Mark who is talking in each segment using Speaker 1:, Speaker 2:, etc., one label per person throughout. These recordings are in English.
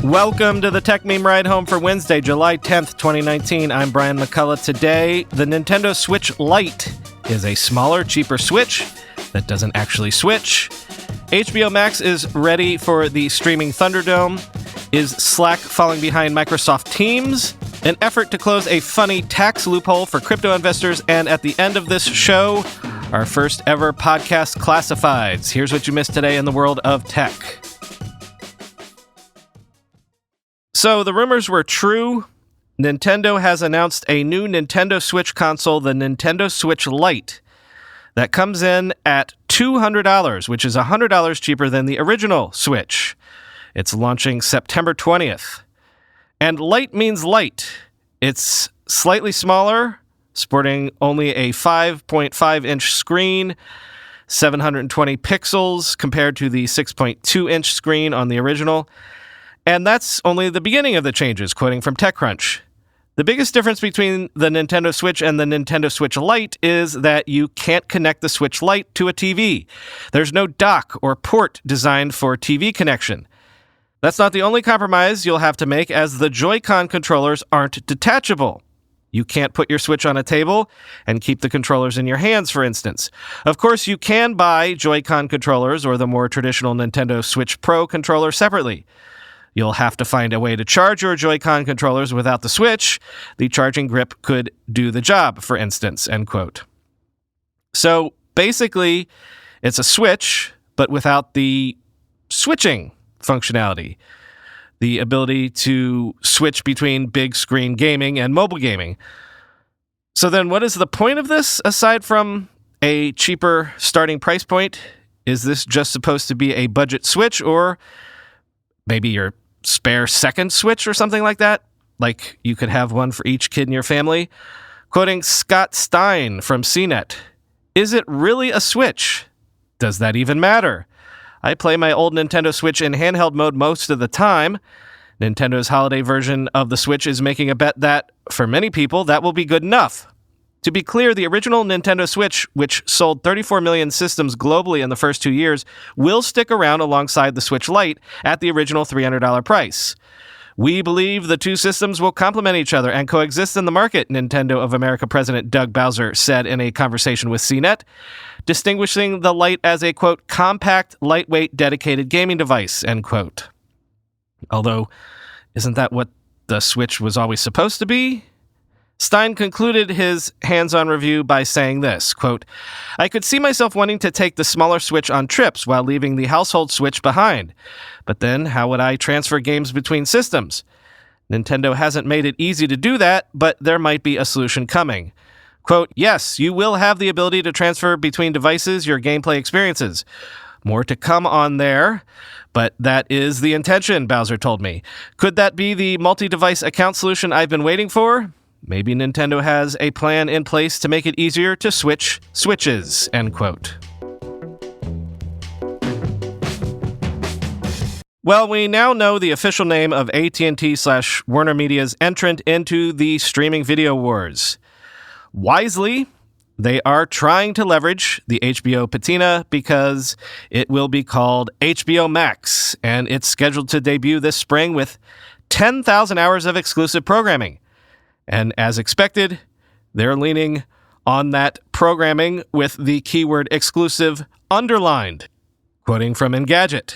Speaker 1: Welcome to the Tech Meme Ride Home for Wednesday, July 10th, 2019. I'm Brian McCullough. Today, the Nintendo Switch Lite is a smaller, cheaper Switch that doesn't actually switch. HBO Max is ready for the streaming Thunderdome. Is Slack falling behind Microsoft Teams? An effort to close a funny tax loophole for crypto investors. And at the end of this show, our first ever podcast classifieds. Here's what you missed today in the world of tech. So the rumors were true. Nintendo has announced a new Nintendo Switch console, the Nintendo Switch Lite, that comes in at $200, which is $100 cheaper than the original Switch. It's launching September 20th. And light means light. It's slightly smaller, sporting only a 5.5-inch screen, 720 pixels compared to the 6.2-inch screen on the original. And that's only the beginning of the changes, quoting from TechCrunch. The biggest difference between the Nintendo Switch and the Nintendo Switch Lite is that you can't connect the Switch Lite to a TV. There's no dock or port designed for TV connection. That's not the only compromise you'll have to make, as the Joy-Con controllers aren't detachable. You can't put your Switch on a table and keep the controllers in your hands, for instance. Of course, you can buy Joy-Con controllers or the more traditional Nintendo Switch Pro controller separately. You'll have to find a way to charge your Joy-Con controllers without the Switch. The charging grip could do the job, for instance, end quote. So basically, it's a Switch, but without the switching functionality, the ability to switch between big screen gaming and mobile gaming. So then what is the point of this, aside from a cheaper starting price point? Is this just supposed to be a budget Switch, or maybe your spare second Switch or something like that? Like you could have one for each kid in your family? Quoting Scott Stein from CNET, "Is it really a Switch? Does that even matter? I play my old Nintendo Switch in handheld mode most of the time. Nintendo's holiday version of the Switch is making a bet that, for many people, that will be good enough." To be clear, the original Nintendo Switch, which sold 34 million systems globally in the first 2 years, will stick around alongside the Switch Lite at the original $300 price. "We believe the two systems will complement each other and coexist in the market," Nintendo of America President Doug Bowser said in a conversation with CNET, distinguishing the Lite as a, quote, compact, lightweight, dedicated gaming device, end quote. Although, isn't that what the Switch was always supposed to be? Stein concluded his hands-on review by saying this, quote, "I could see myself wanting to take the smaller Switch on trips while leaving the household Switch behind. But then how would I transfer games between systems? Nintendo hasn't made it easy to do that, but there might be a solution coming. Quote, yes, you will have the ability to transfer between devices your gameplay experiences. More to come on there, but that is the intention," Bowser told me. "Could that be the multi-device account solution I've been waiting for? Maybe Nintendo has a plan in place to make it easier to switch Switches," end quote. Well, we now know the official name of AT&T/Warner Media's entrant into the streaming video wars. Wisely, they are trying to leverage the HBO patina because it will be called HBO Max, and it's scheduled to debut this spring with 10,000 hours of exclusive programming. And as expected, they're leaning on that programming with the keyword exclusive underlined, quoting from Engadget.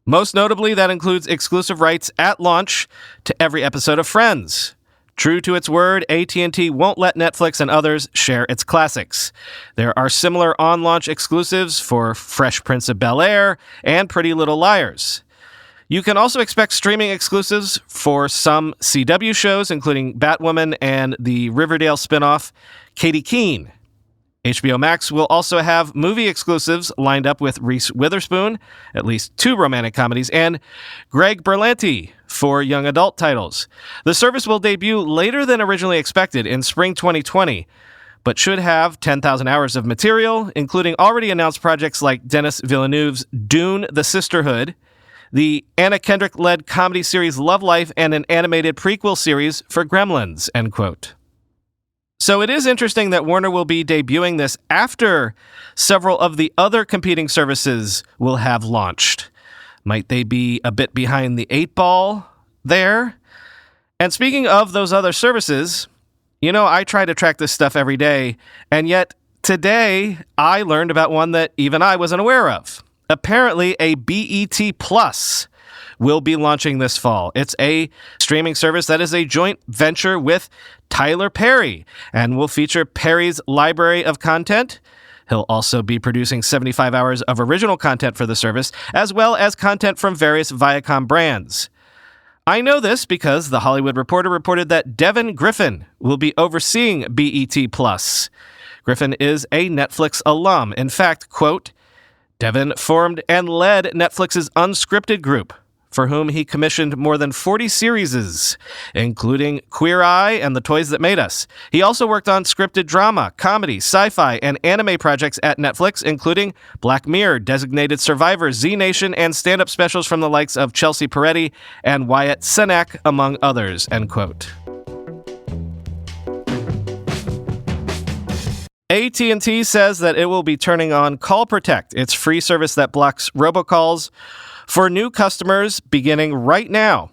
Speaker 1: Most notably, that includes exclusive rights at launch to every episode of Friends. True to its word, AT&T won't let Netflix and others share its classics. There are similar on-launch exclusives for Fresh Prince of Bel-Air and Pretty Little Liars. You can also expect streaming exclusives for some CW shows, including Batwoman and the Riverdale spinoff Katie Keene. HBO Max will also have movie exclusives lined up with Reese Witherspoon, at least 2 romantic comedies, and Greg Berlanti for young adult titles. The service will debut later than originally expected in spring 2020, but should have 10,000 hours of material, including already announced projects like Denis Villeneuve's Dune: The Sisterhood, the Anna Kendrick-led comedy series Love Life, and an animated prequel series for Gremlins, end quote. So it is interesting that Warner will be debuting this after several of the other competing services will have launched. Might they be a bit behind the 8 ball there. And speaking of those other services, I try to track this stuff every day, and yet today I learned about one that even I wasn't aware of. Apparently, a BET Plus will be launching this fall. It's a streaming service that is a joint venture with Tyler Perry and will feature Perry's library of content. He'll also be producing 75 hours of original content for the service, as well as content from various Viacom brands. I know this because The Hollywood Reporter reported that Devin Griffin will be overseeing BET+. Griffin is a Netflix alum. In fact, quote, Devin formed and led Netflix's Unscripted group, for whom he commissioned more than 40 series, including Queer Eye and The Toys That Made Us. He also worked on scripted drama, comedy, sci-fi, and anime projects at Netflix, including Black Mirror, Designated Survivor, Z Nation, and stand-up specials from the likes of Chelsea Peretti and Wyatt Cenac, among others, end quote. AT&T says that it will be turning on Call Protect, its free service that blocks robocalls for new customers beginning right now,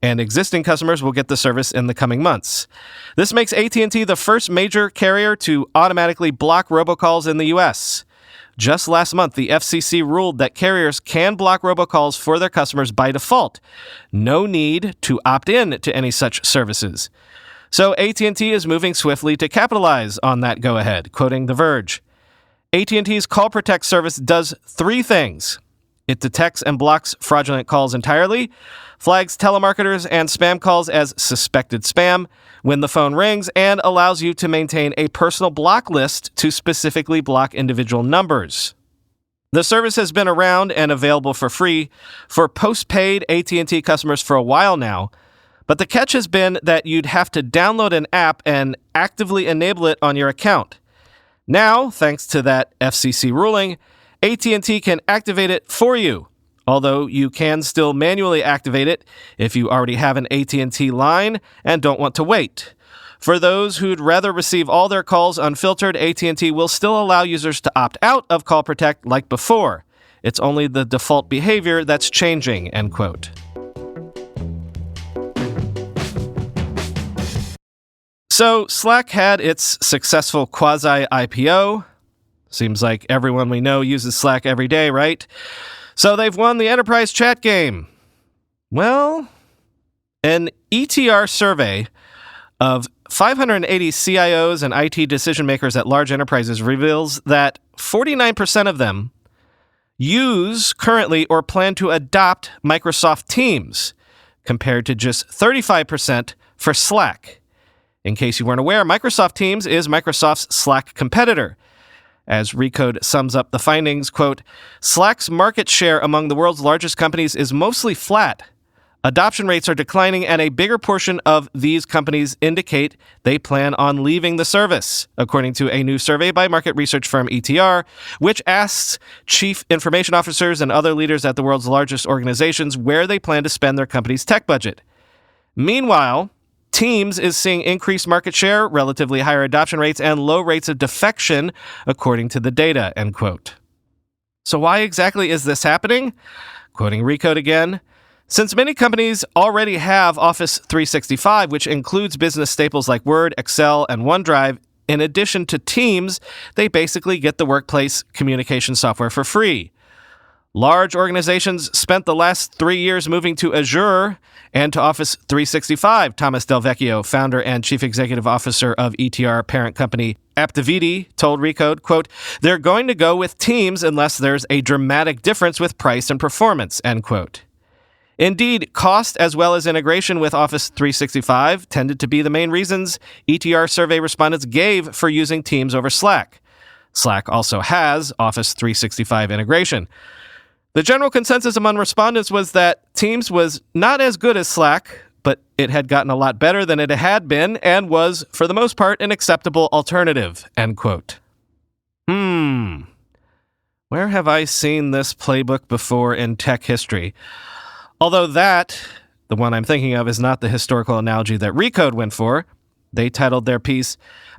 Speaker 1: and existing customers will get the service in the coming months. This makes AT&T the first major carrier to automatically block robocalls in the U.S. Just last month, the FCC ruled that carriers can block robocalls for their customers by default. No need to opt in to any such services. So AT&T is moving swiftly to capitalize on that go-ahead, quoting The Verge. AT&T's Call Protect service does three things. It detects and blocks fraudulent calls entirely, flags telemarketers and spam calls as suspected spam when the phone rings, and allows you to maintain a personal block list to specifically block individual numbers. The service has been around and available for free for postpaid AT&T customers for a while now, but the catch has been that you'd have to download an app and actively enable it on your account. Now, thanks to that FCC ruling, AT&T can activate it for you, although you can still manually activate it if you already have an AT&T line and don't want to wait. For those who'd rather receive all their calls unfiltered, AT&T will still allow users to opt out of Call Protect like before. It's only the default behavior that's changing, end quote. So Slack had its successful quasi-IPO. Seems like everyone we know uses Slack every day, right? So they've won the enterprise chat game. Well, an ETR survey of 580 CIOs and IT decision makers at large enterprises reveals that 49% of them use currently or plan to adopt Microsoft Teams, compared to just 35% for Slack. In case you weren't aware, Microsoft Teams is Microsoft's Slack competitor. As Recode sums up the findings, quote, Slack's market share among the world's largest companies is mostly flat. Adoption rates are declining, and a bigger portion of these companies indicate they plan on leaving the service, according to a new survey by market research firm ETR, which asks chief information officers and other leaders at the world's largest organizations where they plan to spend their company's tech budget. Meanwhile, Teams is seeing increased market share, relatively higher adoption rates, and low rates of defection, according to the data, end quote. So why exactly is this happening? Quoting Recode again, since many companies already have Office 365, which includes business staples like Word, Excel, and OneDrive, in addition to Teams, they basically get the workplace communication software for free. Large organizations spent the last 3 years moving to Azure and to Office 365, Thomas Del Vecchio, founder and chief executive officer of ETR parent company Aptiviti, told Recode, quote, they're going to go with Teams unless there's a dramatic difference with price and performance, end quote. Indeed, cost as well as integration with Office 365 tended to be the main reasons ETR survey respondents gave for using Teams over Slack. Slack also has Office 365 integration. The general consensus among respondents was that Teams was not as good as Slack, but it had gotten a lot better than it had been and was, for the most part, an acceptable alternative, end quote. Where have I seen this playbook before in tech history? Although the one I'm thinking of, is not the historical analogy that Recode went for. They titled their piece,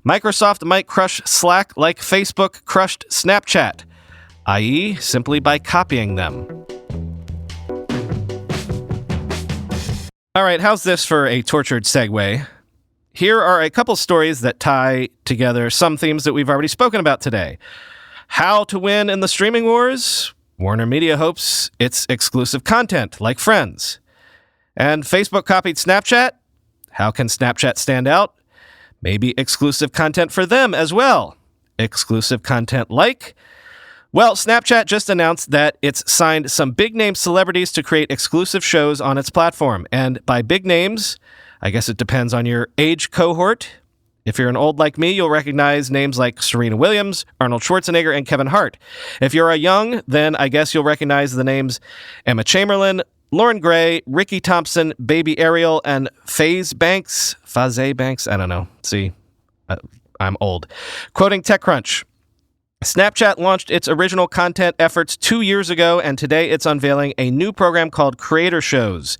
Speaker 1: Microsoft might crush Slack like Facebook crushed Snapchat, i.e., simply by copying them. All right, how's this for a tortured segue? Here are a couple stories that tie together some themes that we've already spoken about today. How to win in the streaming wars? Warner Media hopes it's exclusive content, like Friends. And Facebook copied Snapchat? How can Snapchat stand out? Maybe exclusive content for them as well. Exclusive content like? Well, Snapchat just announced that it's signed some big-name celebrities to create exclusive shows on its platform. And by big names, I guess it depends on your age cohort. If you're an old like me, you'll recognize names like Serena Williams, Arnold Schwarzenegger, and Kevin Hart. If you're a young, then I guess you'll recognize the names Emma Chamberlain, Lauren Gray, Ricky Thompson, Baby Ariel, and Faze Banks. I don't know. See, I'm old. Quoting TechCrunch, Snapchat launched its original content efforts 2 years ago, and today it's unveiling a new program called Creator Shows.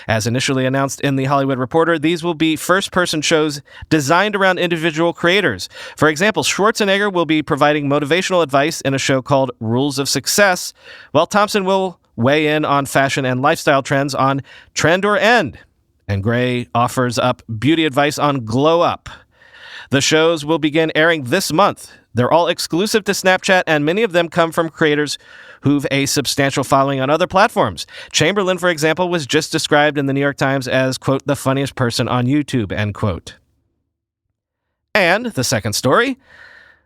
Speaker 1: As initially announced in The Hollywood Reporter, these will be first-person shows designed around individual creators. For example, Schwarzenegger will be providing motivational advice in a show called Rules of Success, while Thompson will weigh in on fashion and lifestyle trends on Trend or End, and Gray offers up beauty advice on Glow Up. The shows will begin airing this month. They're all exclusive to Snapchat, and many of them come from creators who've a substantial following on other platforms. Chamberlain, for example, was just described in the New York Times as, quote, the funniest person on YouTube, end quote. And the second story,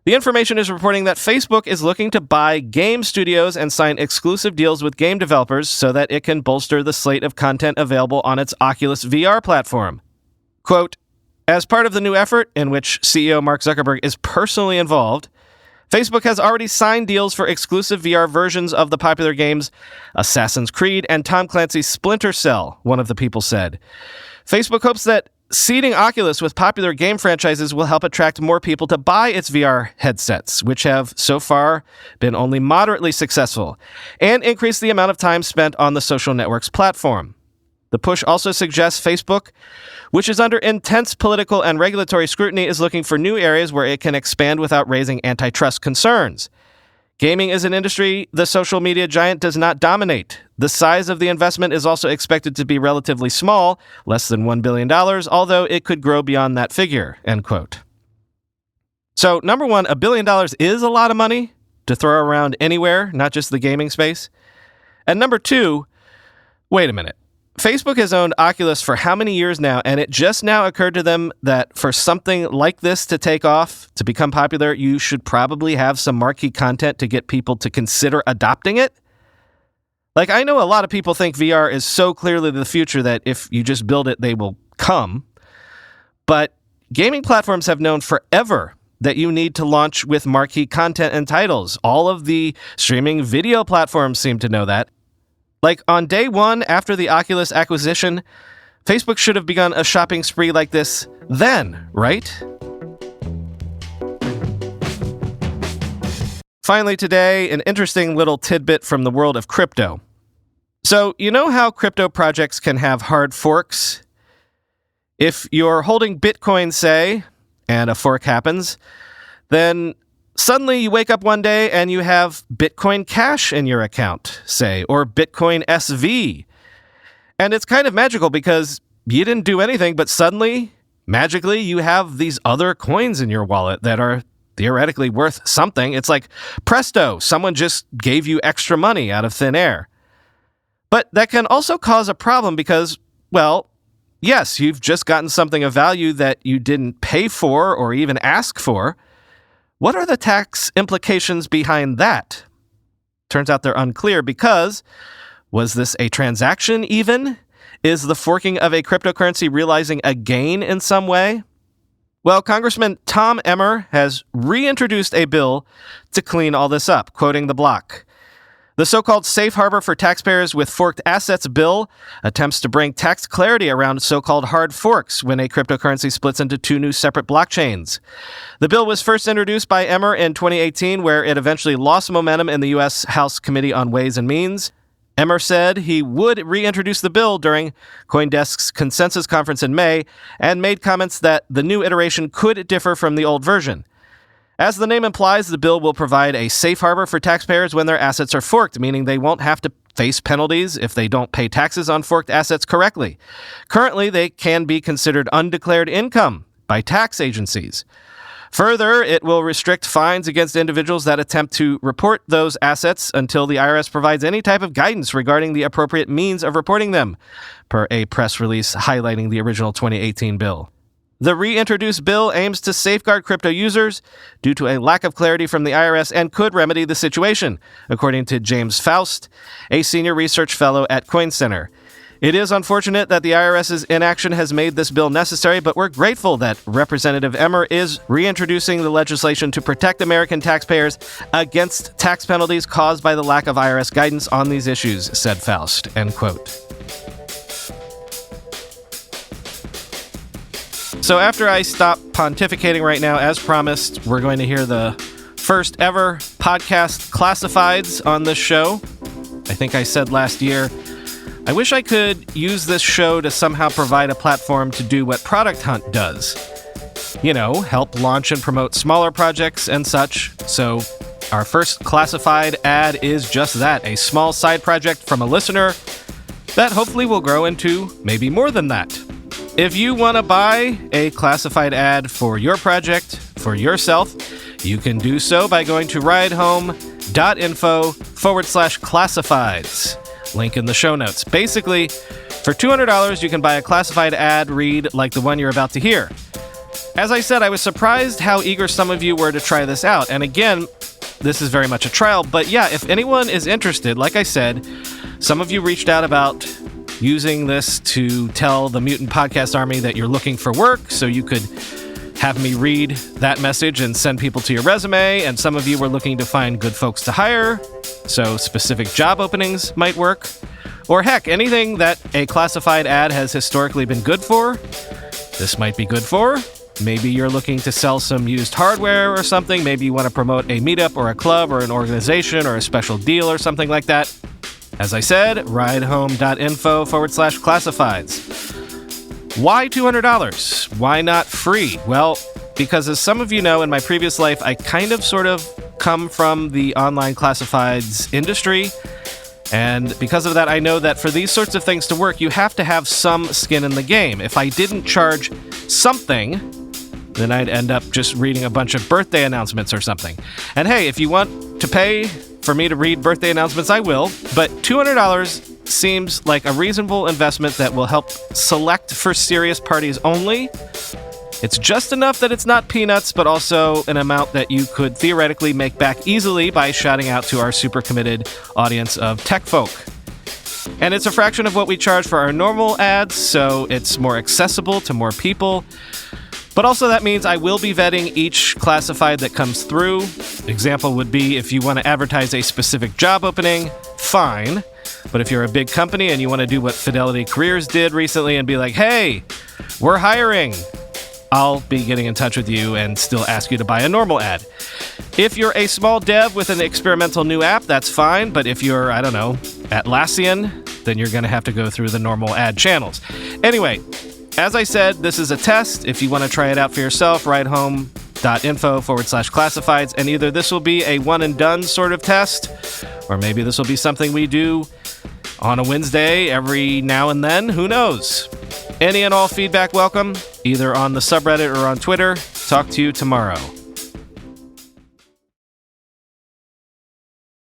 Speaker 1: the information is reporting that Facebook is looking to buy game studios and sign exclusive deals with game developers so that it can bolster the slate of content available on its Oculus VR platform. Quote, as part of the new effort, in which CEO Mark Zuckerberg is personally involved, Facebook has already signed deals for exclusive VR versions of the popular games Assassin's Creed and Tom Clancy's Splinter Cell, one of the people said. Facebook hopes that seeding Oculus with popular game franchises will help attract more people to buy its VR headsets, which have so far been only moderately successful, and increase the amount of time spent on the social network's platform. The push also suggests Facebook, which is under intense political and regulatory scrutiny, is looking for new areas where it can expand without raising antitrust concerns. Gaming is an industry the social media giant does not dominate. The size of the investment is also expected to be relatively small, less than $1 billion, although it could grow beyond that figure, end quote. So, number one, $1 billion is a lot of money to throw around anywhere, not just the gaming space. And number two, wait a minute. Facebook has owned Oculus for how many years now, and it just now occurred to them that for something like this to take off, to become popular, you should probably have some marquee content to get people to consider adopting it? Like, I know a lot of people think VR is so clearly the future that if you just build it, they will come. But gaming platforms have known forever that you need to launch with marquee content and titles. All of the streaming video platforms seem to know that. Like, on day one after the Oculus acquisition, Facebook should have begun a shopping spree like this then, right? Finally today, an interesting little tidbit from the world of crypto. So, you know how crypto projects can have hard forks? If you're holding Bitcoin, say, and a fork happens, then suddenly you wake up one day and you have Bitcoin Cash in your account, say, or Bitcoin SV. And it's kind of magical because you didn't do anything, but suddenly, magically, you have these other coins in your wallet that are theoretically worth something. It's like, presto, someone just gave you extra money out of thin air. But that can also cause a problem because, well, yes, you've just gotten something of value that you didn't pay for or even ask for. What are the tax implications behind that? Turns out they're unclear because, was this a transaction even? Is the forking of a cryptocurrency realizing a gain in some way? Well, Congressman Tom Emmer has reintroduced a bill to clean all this up, quoting the block. The so-called Safe Harbor for Taxpayers with Forked Assets bill attempts to bring tax clarity around so-called hard forks when a cryptocurrency splits into two new separate blockchains. The bill was first introduced by Emmer in 2018, where it eventually lost momentum in the U.S. House Committee on Ways and Means. Emmer said he would reintroduce the bill during CoinDesk's consensus conference in May and made comments that the new iteration could differ from the old version. As the name implies, the bill will provide a safe harbor for taxpayers when their assets are forked, meaning they won't have to face penalties if they don't pay taxes on forked assets correctly. Currently, they can be considered undeclared income by tax agencies. Further, it will restrict fines against individuals that attempt to report those assets until the IRS provides any type of guidance regarding the appropriate means of reporting them, per a press release highlighting the original 2018 bill. The reintroduced bill aims to safeguard crypto users due to a lack of clarity from the IRS and could remedy the situation, according to James Faust, a senior research fellow at Coin Center. It is unfortunate that the IRS's inaction has made this bill necessary, but we're grateful that Representative Emmer is reintroducing the legislation to protect American taxpayers against tax penalties caused by the lack of IRS guidance on these issues, said Faust, end quote. So after I stop pontificating right now, as promised, we're going to hear the first ever podcast classifieds on this show. I think I said last year, I wish I could use this show to somehow provide a platform to do what Product Hunt does. You know, help launch and promote smaller projects and such. So our first classified ad is just that, a small side project from a listener that hopefully will grow into maybe more than that. If you want to buy a classified ad for your project, for yourself, you can do so by going to ridehome.info/classifieds. Link in the show notes. Basically, for $200, you can buy a classified ad read like the one you're about to hear. As I said, I was surprised how eager some of you were to try this out. And again, this is very much a trial. But yeah, if anyone is interested, like I said, some of you reached out about using this to tell the Mutant Podcast Army that you're looking for work, so you could have me read that message and send people to your resume. And some of you were looking to find good folks to hire, so specific job openings might work. Or heck, anything that a classified ad has historically been good for, this might be good for. Maybe you're looking to sell some used hardware or something. Maybe you want to promote a meetup or a club or an organization or a special deal or something like that. As I said, ridehome.info/classifieds. Why $200? Why not free? Well, because as some of you know, in my previous life, I kind of sort of come from the online classifieds industry. And because of that, I know that for these sorts of things to work, you have to have some skin in the game. If I didn't charge something, then I'd end up just reading a bunch of birthday announcements or something. And hey, if you want to pay for me to read birthday announcements, I will. But $200 seems like a reasonable investment that will help select for serious parties only. It's just enough that it's not peanuts, but also an amount that you could theoretically make back easily by shouting out to our super committed audience of tech folk. And it's a fraction of what we charge for our normal ads, so it's more accessible to more people. But also that means I will be vetting each classified that comes through. Example would be if you want to advertise a specific job opening, fine. But if you're a big company and you want to do what Fidelity Careers did recently and be like, hey, we're hiring, I'll be getting in touch with you and still ask you to buy a normal ad. If you're a small dev with an experimental new app, that's fine. But if you're, I don't know, Atlassian, then you're going to have to go through the normal ad channels. Anyway, as I said, this is a test. If you want to try it out for yourself, ridehome.info/classifieds. And either this will be a one and done sort of test, or maybe this will be something we do on a Wednesday every now and then. Who knows? Any and all feedback welcome, either on the subreddit or on Twitter. Talk to you tomorrow.